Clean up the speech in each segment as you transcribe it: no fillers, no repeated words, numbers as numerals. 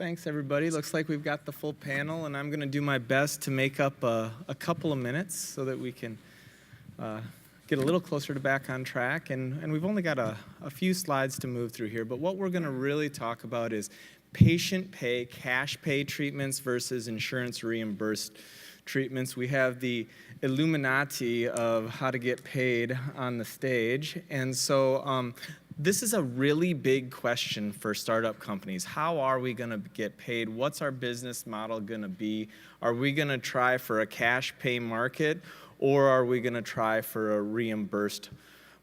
Thanks, everybody. Looks like we've got the full panel, and I'm going to do my best to make up a couple of minutes so that we can get a little closer to back on track. And we've only got a few slides to move through here, but what we're going to really talk about is patient pay, cash pay treatments versus insurance reimbursed treatments. We have the Illuminati of how to get paid on the stage, and so this is a really big question for startup companies. How are we going to get paid? What's our business model going to be? Are we going to try for a cash pay market, or are we going to try for a reimbursed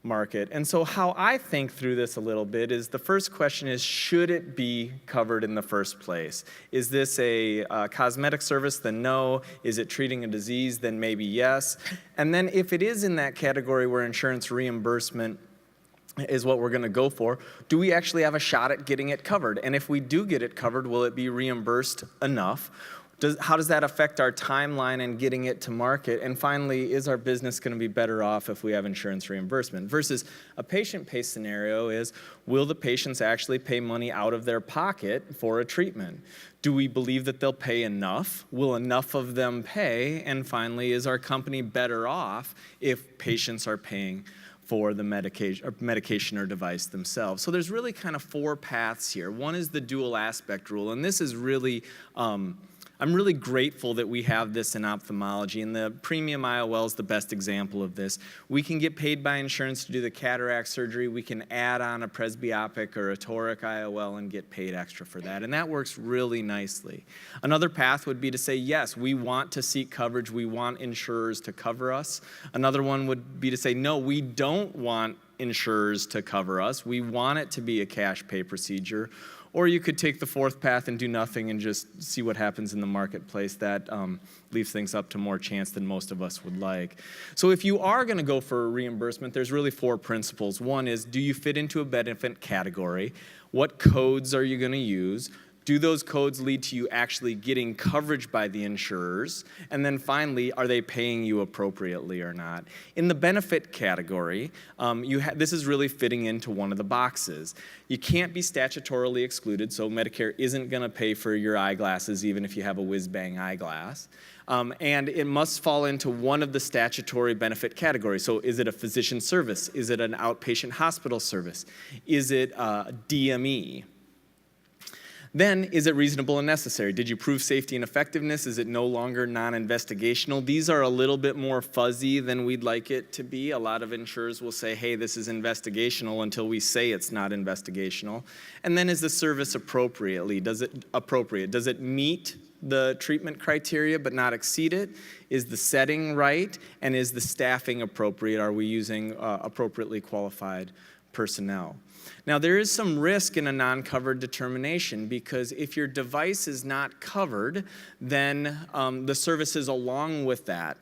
market? And so how I think through this a little bit is the first question is, should it be covered in the first place? Is this a cosmetic service? Then no. Is it treating a disease? Then maybe yes. And then if it is in that category where insurance reimbursement is what we're going to go for, do we actually have a shot at getting it covered? And if we do get it covered, will it be reimbursed enough? How does that affect our timeline and getting it to market? And finally, is our business going to be better off if we have insurance reimbursement? Versus a patient pay scenario is, will the patients actually pay money out of their pocket for a treatment? Do we believe that they'll pay enough? Will enough of them pay? And finally, is our company better off if patients are paying for the medication or device themselves? So there's really kind of four paths here. One is the dual aspect rule, and this is really, I'm really grateful that we have this in ophthalmology, and the premium IOL is the best example of this. We can get paid by insurance to do the cataract surgery. We can add on a presbyopic or a toric IOL and get paid extra for that, and that works really nicely. Another path would be to say, yes, we want to seek coverage. We want insurers to cover us. Another one would be to say, no, we don't want insurers to cover us. We want it to be a cash pay procedure. Or you could take the fourth path and do nothing and just see what happens in the marketplace. That leaves things up to more chance than most of us would like. So if you are going to go for a reimbursement, there's really four principles. One is, do you fit into a benefit category? What codes are you going to use? Do those codes lead to you actually getting coverage by the insurers? And then finally, are they paying you appropriately or not? In the benefit category, this is really fitting into one of the boxes. You can't be statutorily excluded, so Medicare isn't going to pay for your eyeglasses even if you have a whiz-bang eyeglass. And it must fall into one of the statutory benefit categories. So is it a physician service? Is it an outpatient hospital service? Is it DME? Then, is it reasonable and necessary? Did you prove safety and effectiveness? Is it no longer non-investigational? These are a little bit more fuzzy than we'd like it to be. A lot of insurers will say, hey, this is investigational until we say it's not investigational. And then, is the service appropriate? Does it meet the treatment criteria but not exceed it? Is the setting right? And is the staffing appropriate? Are we using appropriately qualified personnel? Now, there is some risk in a non-covered determination, because if your device is not covered, then the services along with that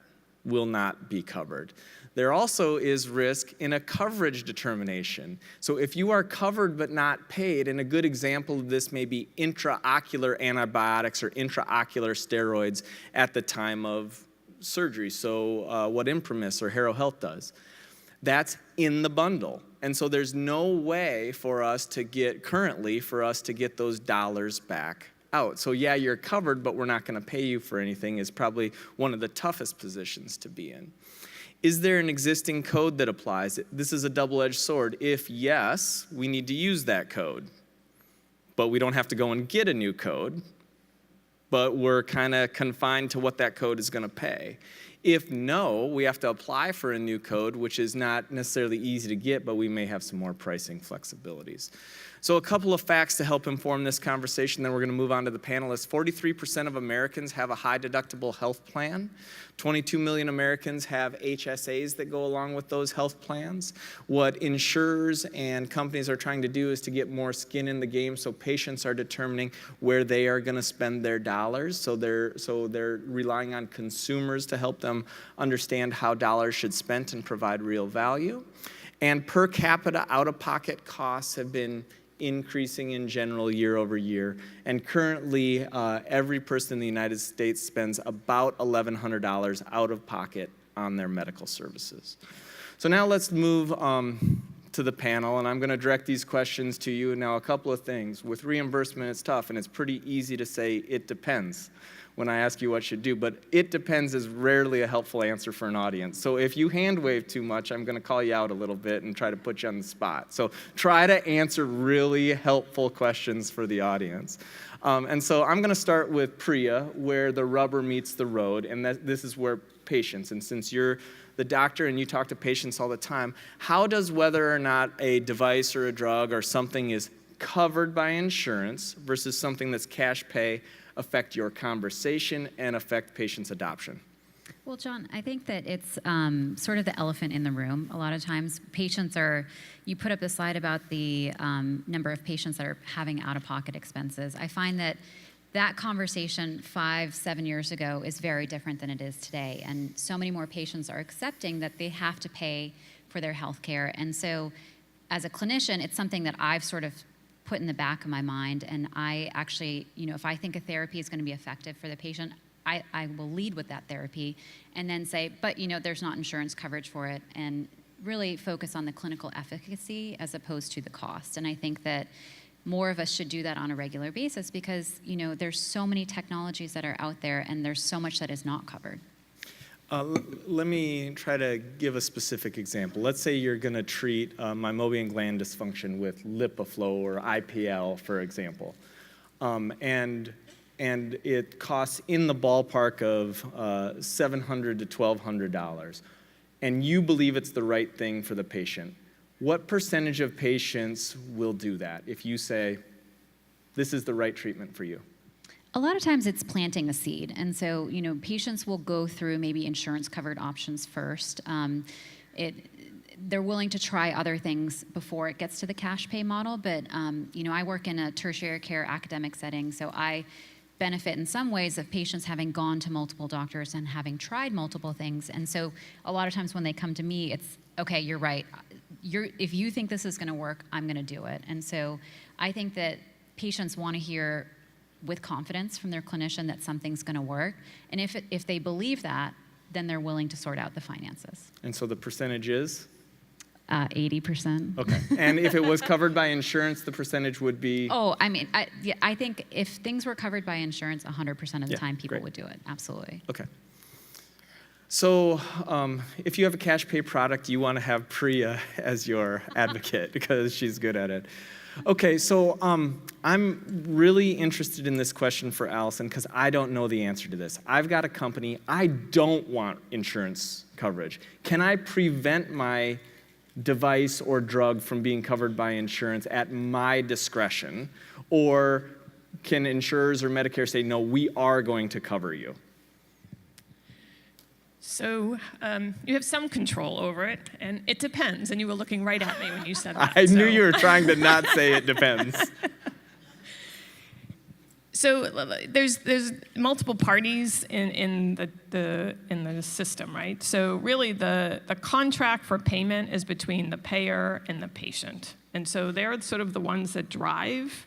will not be covered. There also is risk in a coverage determination. So if you are covered but not paid, and a good example of this may be intraocular antibiotics or intraocular steroids at the time of surgery, so what Imprimis or Harrow Health does. That's in the bundle. And so there's no way for us to get those dollars back out. So yeah, you're covered, but we're not going to pay you for anything is probably one of the toughest positions to be in. Is there an existing code that applies? This is a double-edged sword. If yes, we need to use that code. But we don't have to go and get a new code. But we're kind of confined to what that code is going to pay. If no, we have to apply for a new code, which is not necessarily easy to get, but we may have some more pricing flexibilities. So a couple of facts to help inform this conversation, then we're going to move on to the panelists. 43% of Americans have a high deductible health plan. 22 million Americans have HSAs that go along with those health plans. What insurers and companies are trying to do is to get more skin in the game, so patients are determining where they are going to spend their dollars. So they're relying on consumers to help them understand how dollars should be spent and provide real value. And per capita out-of-pocket costs have been increasing in general year over year. And currently, every person in the United States spends about $1,100 out of pocket on their medical services. So now let's move to to the panel, and I'm going to direct these questions to you. Now, a couple of things. With reimbursement, it's tough, and it's pretty easy to say it depends when I ask you what should do, but it depends is rarely a helpful answer for an audience. So if you hand wave too much, I'm going to call you out a little bit and try to put you on the spot. So try to answer really helpful questions for the audience. And so I'm going to start with Preeya, where the rubber meets the road, and this is where patients, and since you're the doctor and you talk to patients all the time, how does whether or not a device or a drug or something is covered by insurance versus something that's cash pay affect your conversation and affect patients' adoption? Well, John, I think that it's sort of the elephant in the room. A lot of times patients you put up the slide about the number of patients that are having out-of-pocket expenses. I find that conversation 5-7 years ago is very different than it is today. And so many more patients are accepting that they have to pay for their health care. And so as a clinician, it's something that I've sort of put in the back of my mind. And I actually, if I think a therapy is going to be effective for the patient, I will lead with that therapy and then say, but there's not insurance coverage for it, and really focus on the clinical efficacy as opposed to the cost. And I think that more of us should do that on a regular basis because, there's so many technologies that are out there and there's so much that is not covered. Let me try to give a specific example. Let's say you're going to treat meibomian gland dysfunction with LipiFlow or IPL, for example. And it costs in the ballpark of $700 to $1,200. And you believe it's the right thing for the patient. What percentage of patients will do that if you say, this is the right treatment for you? A lot of times it's planting a seed. And so, patients will go through maybe insurance-covered options first. They're willing to try other things before it gets to the cash pay model. But, I work in a tertiary care academic setting, so I benefit in some ways of patients having gone to multiple doctors and having tried multiple things. And so a lot of times when they come to me, it's, okay, you're right. If you think this is going to work, I'm going to do it. And so I think that patients want to hear with confidence from their clinician that something's going to work. And if they believe that, then they're willing to sort out the finances. And so the percentage is? 80%. Okay. And if it was covered by insurance, the percentage would be? Oh, I think if things were covered by insurance, 100% of the time people would do it. Absolutely. Okay. So if you have a cash pay product, you want to have Preeya as your advocate because she's good at it. Okay, so I'm really interested in this question for Allison because I don't know the answer to this. I've got a company. I don't want insurance coverage. Can I prevent my device or drug from being covered by insurance at my discretion? Or can insurers or Medicare say, no, we are going to cover you? So you have some control over it, and it depends. And you were looking right at me when you said that. I knew you were trying to not say it depends. So there's multiple parties in the system, right? So really the contract for payment is between the payer and the patient. And so they're sort of the ones that drive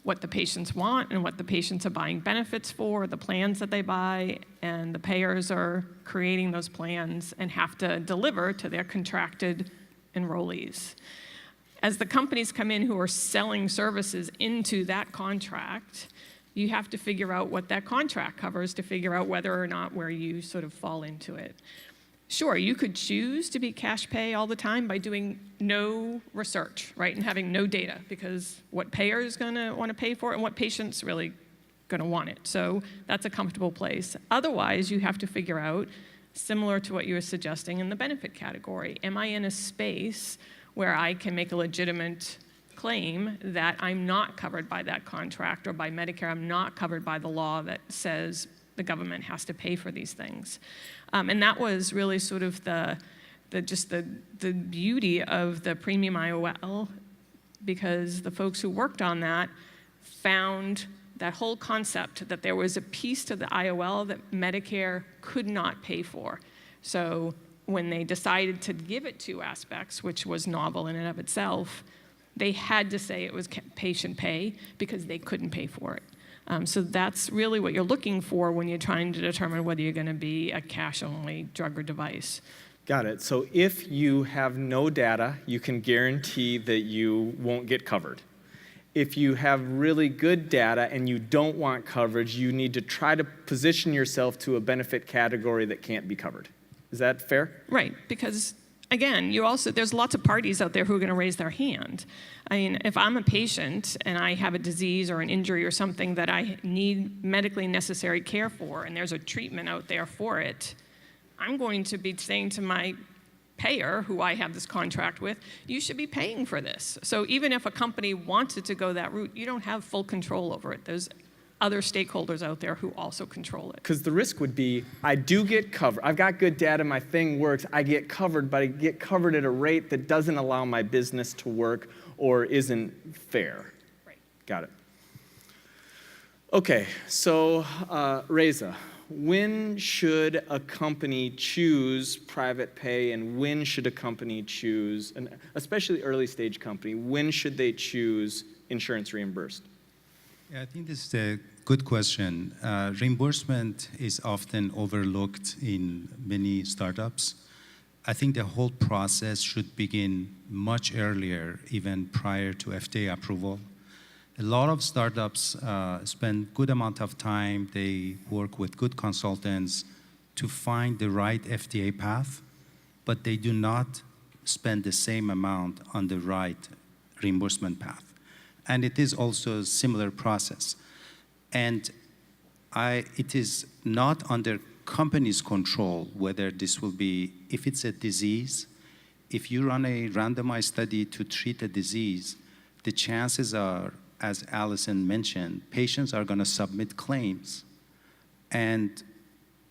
what the patients want and what the patients are buying benefits for, the plans that they buy, and the payers are creating those plans and have to deliver to their contracted enrollees. As the companies come in who are selling services into that contract, you have to figure out what that contract covers to figure out whether or not where you sort of fall into it. Sure, you could choose to be cash pay all the time by doing no research, right, and having no data, because what payer is going to want to pay for it and what patient's really going to want it. So that's a comfortable place. Otherwise, you have to figure out, similar to what you were suggesting in the benefit category, am I in a space where I can make a legitimate claim that I'm not covered by that contract, or by Medicare, I'm not covered by the law that says the government has to pay for these things. And that was really sort of the beauty of the premium IOL, because the folks who worked on that found that whole concept that there was a piece to the IOL that Medicare could not pay for. So when they decided to give it two aspects, which was novel in and of itself, they had to say it was patient pay because they couldn't pay for it. So that's really what you're looking for when you're trying to determine whether you're going to be a cash-only drug or device. Got it. So if you have no data, you can guarantee that you won't get covered. If you have really good data and you don't want coverage, you need to try to position yourself to a benefit category that can't be covered. Is that fair? Right, because again, there's lots of parties out there who are going to raise their hand. I mean, if I'm a patient and I have a disease or an injury or something that I need medically necessary care for, and there's a treatment out there for it, I'm going to be saying to my payer, who I have this contract with, you should be paying for this. So even if a company wanted to go that route, you don't have full control over it. There's other stakeholders out there who also control it. Because the risk would be, I do get covered. I've got good data, my thing works, I get covered, but I get covered at a rate that doesn't allow my business to work or isn't fair. Right. Got it. Okay, so Reza, when should a company choose private pay and when should a company choose, and especially early stage company, when should they choose insurance reimbursed? Yeah, I think this is a good question. Reimbursement is often overlooked in many startups. I think the whole process should begin much earlier, even prior to FDA approval. A lot of startups spend good amount of time. They work with good consultants to find the right FDA path, but they do not spend the same amount on the right reimbursement path. And it is also a similar process. And it is not under company's control whether this will be, if it's a disease, if you run a randomized study to treat a disease, the chances are, as Allison mentioned, patients are going to submit claims. And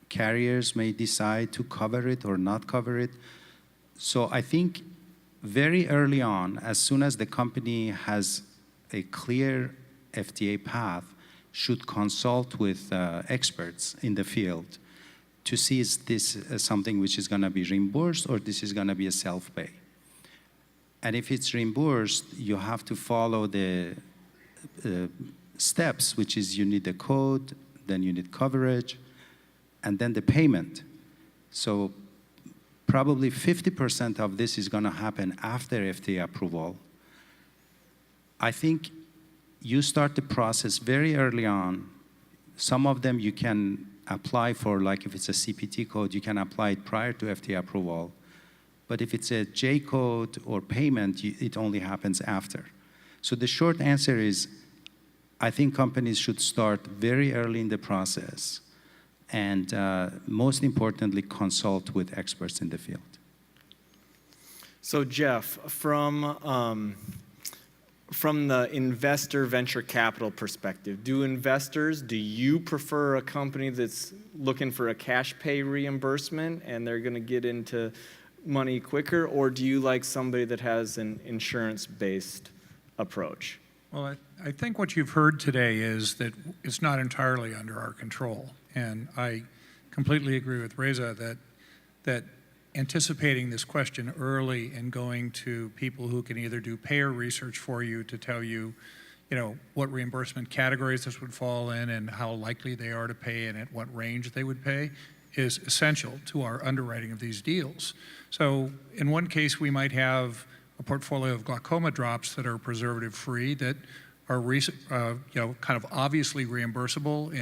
carriers may decide to cover it or not cover it. So I think very early on, as soon as the company has a clear FDA path, should consult with experts in the field to see is this something which is going to be reimbursed or this is going to be a self-pay. And if it's reimbursed, you have to follow the steps, which is you need the code, then you need coverage, and then the payment. So probably 50% of this is going to happen after FDA approval. I think you start the process very early on. Some of them you can apply for, like if it's a CPT code, you can apply it prior to FDA approval. But if it's a J code or payment, it only happens after. So the short answer is, I think companies should start very early in the process and most importantly, consult with experts in the field. So Jeff, from the investor venture capital perspective, do you prefer a company that's looking for a cash pay reimbursement and they're going to get into money quicker, or do you like somebody that has an insurance-based approach? Well, I think what you've heard today is that it's not entirely under our control. And I completely agree with Reza that anticipating this question early and going to people who can either do payer research for you to tell you, what reimbursement categories this would fall in and how likely they are to pay and at what range they would pay is essential to our underwriting of these deals. So in one case, we might have a portfolio of glaucoma drops that are preservative-free that are kind of obviously reimbursable,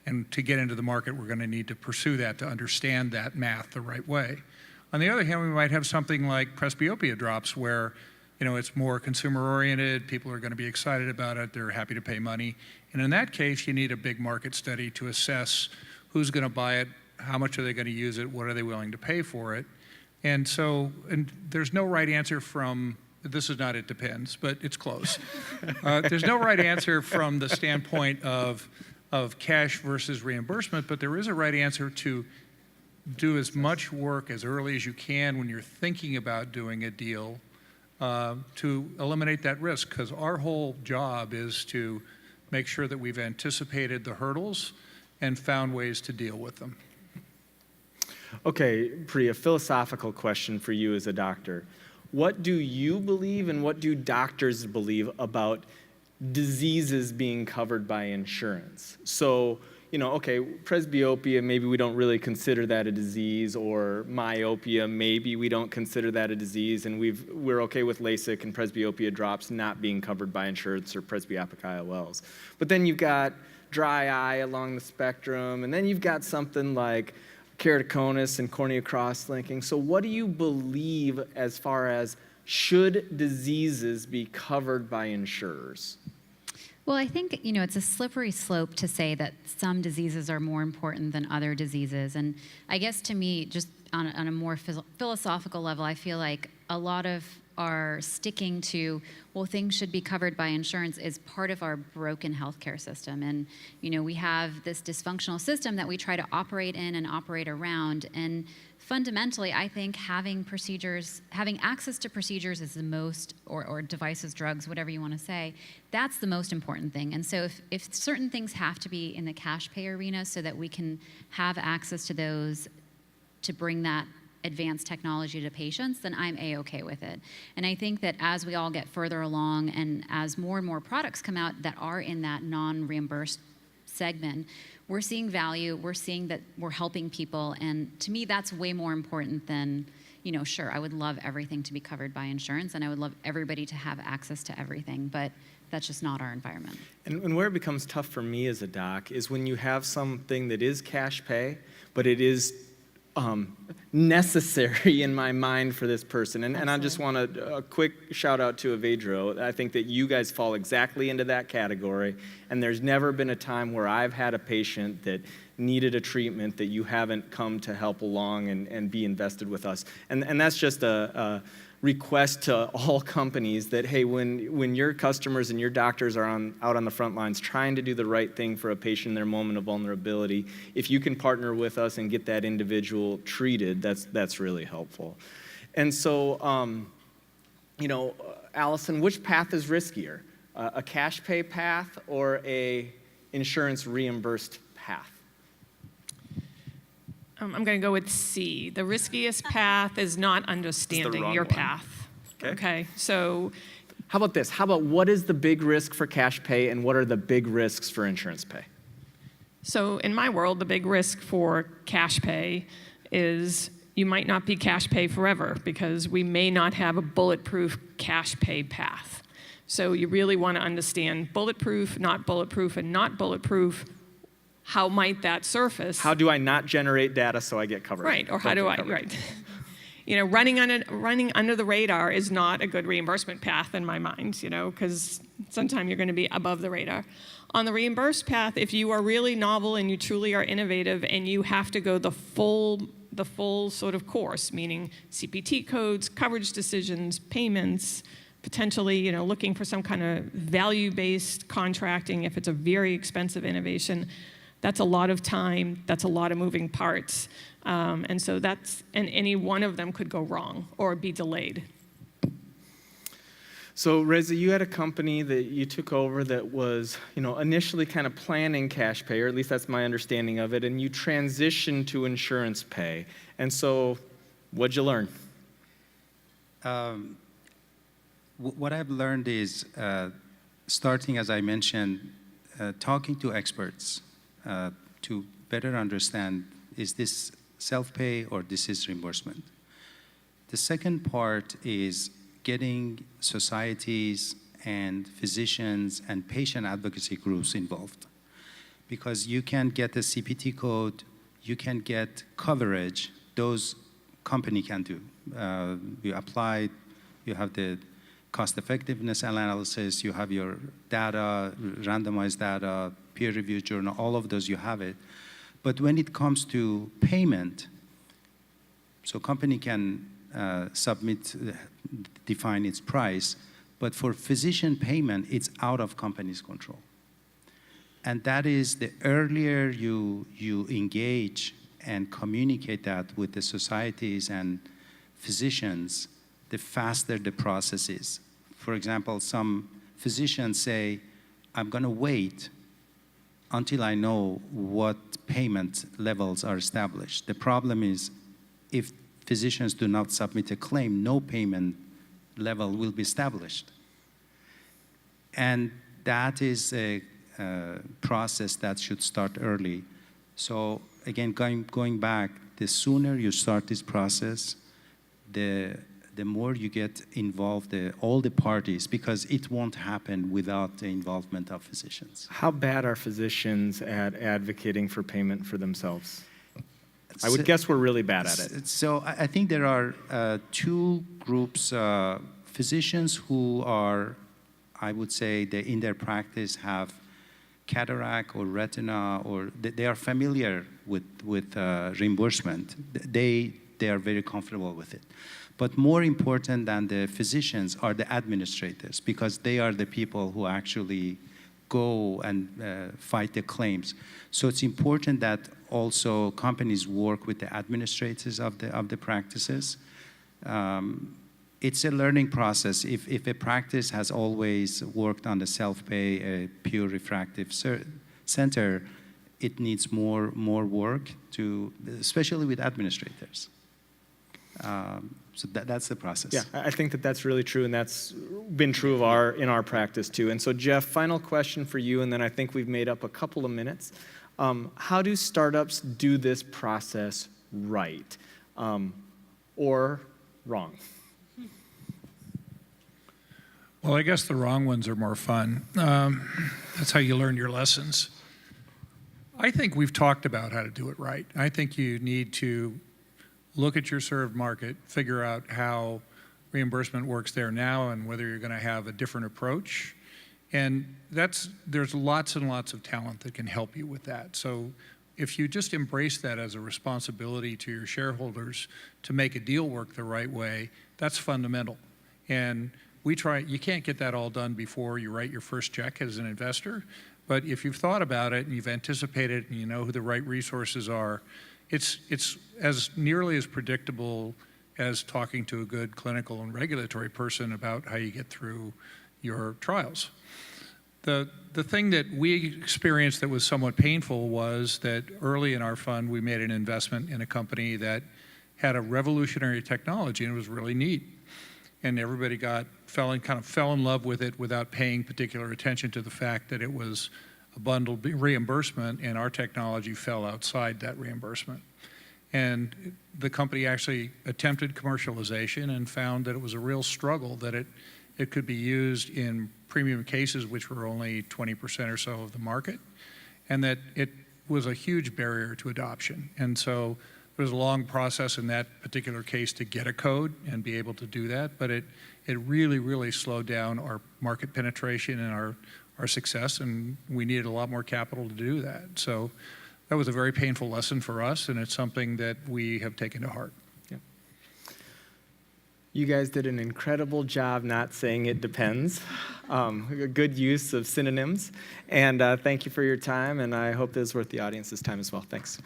and to get into the market, we're going to need to pursue that to understand that math the right way. On the other hand, we might have something like presbyopia drops where it's more consumer-oriented, people are going to be excited about it, they're happy to pay money. And in that case, you need a big market study to assess who's going to buy it, how much are they going to use it, what are they willing to pay for it. And there's no right answer from, this is not it depends, but it's close. There's no right answer from the standpoint of cash versus reimbursement, but there is a right answer to do as much work as early as you can when you're thinking about doing a deal to eliminate that risk, because our whole job is to make sure that we've anticipated the hurdles and found ways to deal with them. Okay, Preeya, philosophical question for you as a doctor. What do you believe and what do doctors believe about diseases being covered by insurance? So, okay, presbyopia, maybe we don't really consider that a disease, or myopia, maybe we don't consider that a disease, and we're okay with LASIK and presbyopia drops not being covered by insurance or presbyopic IOLs. But then you've got dry eye along the spectrum, and then you've got something like keratoconus and cornea cross-linking. So what do you believe as far as should diseases be covered by insurers? Well, I think, it's a slippery slope to say that some diseases are more important than other diseases. And I guess to me, just on a more philosophical level, I feel like a lot of our sticking to, well, things should be covered by insurance is part of our broken healthcare system. And, we have this dysfunctional system that we try to operate in and operate around. And fundamentally, I think having access to procedures is the most, or devices, drugs, whatever you want to say, that's the most important thing. And so if certain things have to be in the cash pay arena so that we can have access to those to bring that advanced technology to patients, then I'm A-okay with it. And I think that as we all get further along and as more and more products come out that are in that non-reimbursed segment, we're seeing value, we're seeing that we're helping people, and to me that's way more important than, sure, I would love everything to be covered by insurance and I would love everybody to have access to everything, but that's just not our environment. And where it becomes tough for me as a doc is when you have something that is cash pay, but it is necessary in my mind for this person. And I just want a quick shout out to Avedro. I think that you guys fall exactly into that category, and there's never been a time where I've had a patient that needed a treatment that you haven't come to help along and be invested with us. And that's just a request to all companies that, hey, when your customers and your doctors are out on the front lines trying to do the right thing for a patient in their moment of vulnerability, if you can partner with us and get that individual treated, that's really helpful. And so, Allison, which path is riskier? A cash pay path or a insurance reimbursed path? I'm going to go with C. The riskiest path is not understanding your path. Okay, so how about this? How about what is the big risk for cash pay and what are the big risks for insurance pay? So in my world, the big risk for cash pay is you might not be cash pay forever because we may not have a bulletproof cash pay path. So you really want to understand bulletproof, not bulletproof, and not bulletproof. How might that surface? How do I not generate data so I get covered? Right, or how do I, right. Running under the radar is not a good reimbursement path in my mind, because sometimes you're going to be above the radar. On the reimbursed path, if you are really novel and you truly are innovative and you have to go the full sort of course, meaning CPT codes, coverage decisions, payments, potentially, looking for some kind of value-based contracting if it's a very expensive innovation, that's a lot of time, that's a lot of moving parts. And so any one of them could go wrong or be delayed. So Reza, you had a company that you took over that was, initially kind of planning cash pay, or at least that's my understanding of it, and you transitioned to insurance pay. And so what'd you learn? What I've learned is starting, as I mentioned, talking to experts to better understand, is this self-pay or this is reimbursement? The second part is getting societies and physicians and patient advocacy groups involved. Because you can get a CPT code, you can get coverage, those company can do. You apply, you have the cost effectiveness analysis, you have your data, randomized data, peer-reviewed journal, all of those, you have it. But when it comes to payment, so company can define its price, but for physician payment, it's out of company's control. And that is the earlier you engage and communicate that with the societies and physicians, the faster the process is. For example, some physicians say, I'm going to wait until I know what payment levels are established. The problem is, if physicians do not submit a claim, no payment level will be established. And that is process that should start early. So again, going back, the sooner you start this process, the more you get involved, all the parties, because it won't happen without the involvement of physicians. How bad are physicians at advocating for payment for themselves? I would guess we're really bad at it. So I think there are two groups, physicians who are, I would say, they in their practice have cataract or retina, or they are familiar with reimbursement. They are very comfortable with it. But more important than the physicians are the administrators, because they are the people who actually go and fight the claims. So it's important that also companies work with the administrators of the practices. It's a learning process. If a practice has always worked on the self-pay, a pure refractive center, it needs more work especially with administrators. So that's the process. Yeah, I think that's really true, and that's been true in our practice too. And so, Jeff, final question for you, and then I think we've made up a couple of minutes. How do startups do this process right, or wrong? Well, I guess the wrong ones are more fun. That's how you learn your lessons. I think we've talked about how to do it right. I think you need to look at your served market, figure out how reimbursement works there now and whether you're going to have a different approach. And there's lots and lots of talent that can help you with that. So if you just embrace that as a responsibility to your shareholders to make a deal work the right way, that's fundamental. And you can't get that all done before you write your first check as an investor. But if you've thought about it and you've anticipated and you know who the right resources are, it's as nearly as predictable as talking to a good clinical and regulatory person about how you get through your trials. The thing that we experienced that was somewhat painful was that early in our fund, we made an investment in a company that had a revolutionary technology, and it was really neat. And everybody fell in love with it without paying particular attention to the fact that it was a bundled reimbursement, and our technology fell outside that reimbursement. And the company actually attempted commercialization and found that it was a real struggle, that it could be used in premium cases, which were only 20% or so of the market, and that it was a huge barrier to adoption. And so there was a long process in that particular case to get a code and be able to do that, but it really, really slowed down our market penetration and our success, and we needed a lot more capital to do that. So that was a very painful lesson for us, and it's something that we have taken to heart. Yeah. You guys did an incredible job not saying it depends. A good use of synonyms. And thank you for your time, and I hope this is worth the audience's time as well. Thanks.